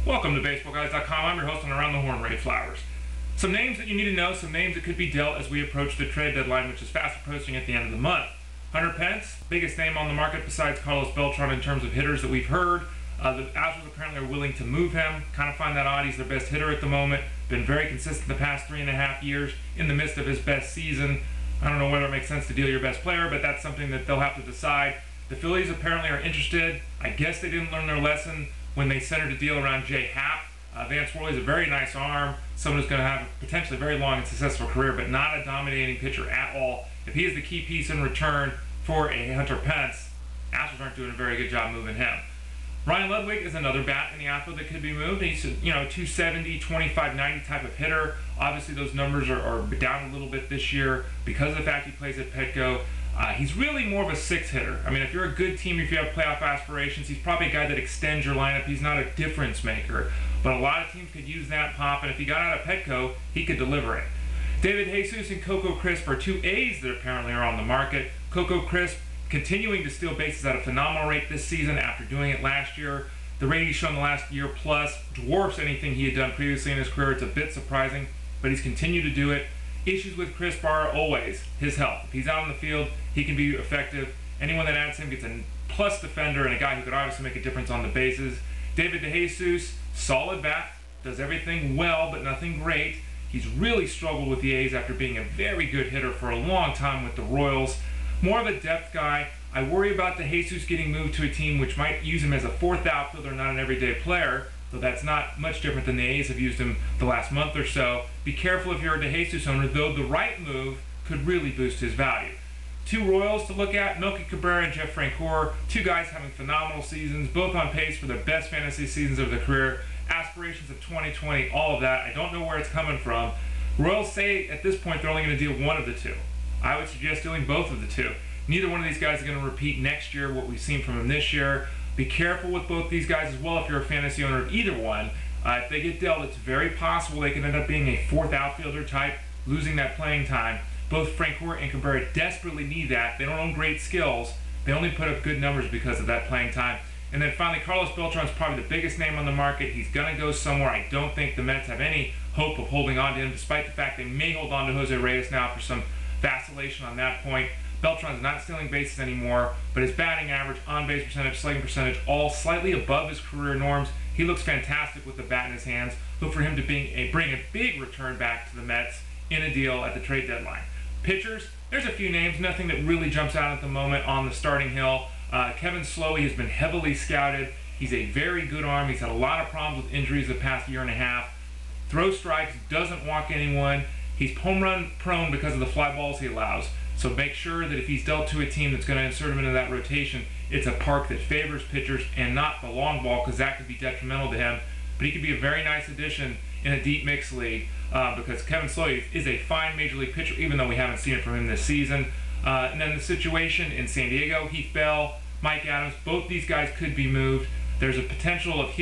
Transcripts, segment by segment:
Welcome to BaseballGuys.com. I'm your host on Around the Horn, Ray Flowers. Some names that you need to know, some names that could be dealt as we approach the trade deadline, which is fast approaching at the end of the month. Hunter Pence, biggest name on the market besides Carlos Beltran in terms of hitters that we've heard. The Astros apparently are willing to move him. Kind of find that odd. He's their best hitter at the moment. Been very consistent the past 3.5 years in the midst of his best season. I don't know whether it makes sense to deal your best player, but that's something that they'll have to decide. The Phillies apparently are interested. I guess they didn't learn their lesson when they centered a deal around Jay Happ. Vance Worley's a very nice arm, someone who's going to have potentially a very long and successful career, but not a dominating pitcher at all. If he is the key piece in return for a Hunter Pence, Astros aren't doing a very good job moving him. Ryan Ludwick is another bat in the outfield that could be moved. He's a 270, 25, 90 type of hitter. Obviously those numbers are down a little bit this year because of the fact he plays at Petco. He's really more of a six hitter. I mean, if you're a good team, if you have playoff aspirations, he's probably a guy that extends your lineup. He's not a difference maker, but a lot of teams could use that pop, and if he got out of Petco, he could deliver it. DeJesus and Coco Crisp are two A's that apparently are on the market. Coco Crisp continuing to steal bases at a phenomenal rate this season after doing it last year. The rate he's shown the last year plus dwarfs anything he had done previously in his career. It's a bit surprising, but he's continued to do it. Issues with Crisp are always his health. If he's out on the field, he can be effective. Anyone that adds him gets a plus defender and a guy who could obviously make a difference on the bases. DeJesus, solid bat, does everything well, but nothing great. He's really struggled with the A's after being a very good hitter for a long time with the Royals. More of a depth guy. I worry about DeJesus getting moved to a team which might use him as a fourth outfielder, not an everyday player, though that's not much different than the A's have used him the last month or so. Be careful if you're a DeJesus owner, though the right move could really boost his value. Two Royals to look at, Melky, Cabrera, and Francoeur. Two guys having phenomenal seasons, both on pace for their best fantasy seasons of their career. Aspirations of 2020, all of that. I don't know where it's coming from. Royals say at this point they're only going to deal one of the two. I would suggest dealing both of the two. Neither one of these guys is going to repeat next year what we've seen from him this year. Be careful with both these guys as well if you're a fantasy owner of either one. If they get dealt, it's very possible they can end up being a fourth outfielder type, losing that playing time. Both Francoeur and Cabrera desperately need that. They don't own great skills. They only put up good numbers because of that playing time. And then finally, Carlos Beltran is probably the biggest name on the market. He's going to go somewhere. I don't think the Mets have any hope of holding on to him, despite the fact they may hold on to Jose Reyes now for some vacillation on that point. Beltran's not stealing bases anymore, but his batting average, on-base percentage, slugging percentage, all slightly above his career norms. He looks fantastic with the bat in his hands. Look for him to bring a big return back to the Mets in a deal at the trade deadline. Pitchers, there's a few names, nothing that really jumps out at the moment on the starting hill. Slowey has been heavily scouted. He's a very good arm. He's had a lot of problems with injuries the past year and a half. Throws strikes, doesn't walk anyone. He's home run prone because of the fly balls he allows. So make sure that if he's dealt to a team that's going to insert him into that rotation, it's a park that favors pitchers and not the long ball, because that could be detrimental to him. But he could be a very nice addition in a deep mix league because Slowey is a fine major league pitcher, even though we haven't seen it from him this season. And then the situation in San Diego, Heath, Mike Adams, both these guys could be moved. There's a potential of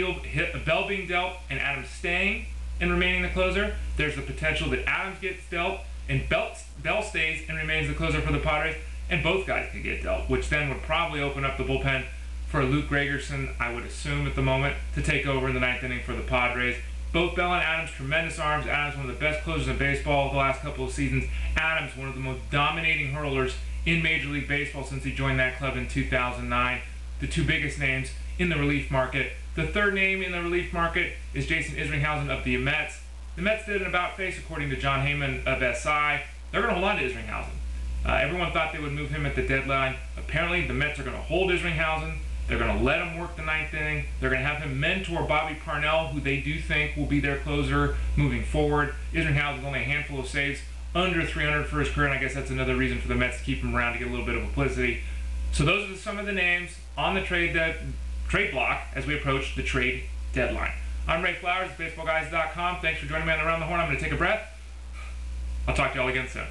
Bell being dealt and Adams staying and remaining the closer. There's the potential that Adams gets dealt and Bell stays and remains the closer for the Padres, and both guys could get dealt, which then would probably open up the bullpen for Luke Gregerson, I would assume at the moment, to take over in the ninth inning for the Padres. Both Bell and Adams, tremendous arms. Adams, one of the best closers in baseball the last couple of seasons. Adams, one of the most dominating hurlers in Major League Baseball since he joined that club in 2009. The two biggest names in the relief market. The third name in the relief market is Jason Isgrinhausen of the Mets. The Mets did an about-face, according to John Heyman of SI. They're going to hold on to Isgrinhausen. Everyone thought they would move him at the deadline. Apparently, the Mets are going to hold Isgrinhausen. They're going to let him work the ninth inning. They're going to have him mentor Bobby Parnell, who they do think will be their closer moving forward. Isgrinhausen's only a handful of saves, under 300 for his career, and I guess that's another reason for the Mets to keep him around to get a little bit of publicity. So those are some of the names on the trade block as we approach the trade deadline. I'm Ray Flowers, BaseballGuys.com. Thanks for joining me on Around the Horn. I'm going to take a breath. I'll talk to y'all again soon.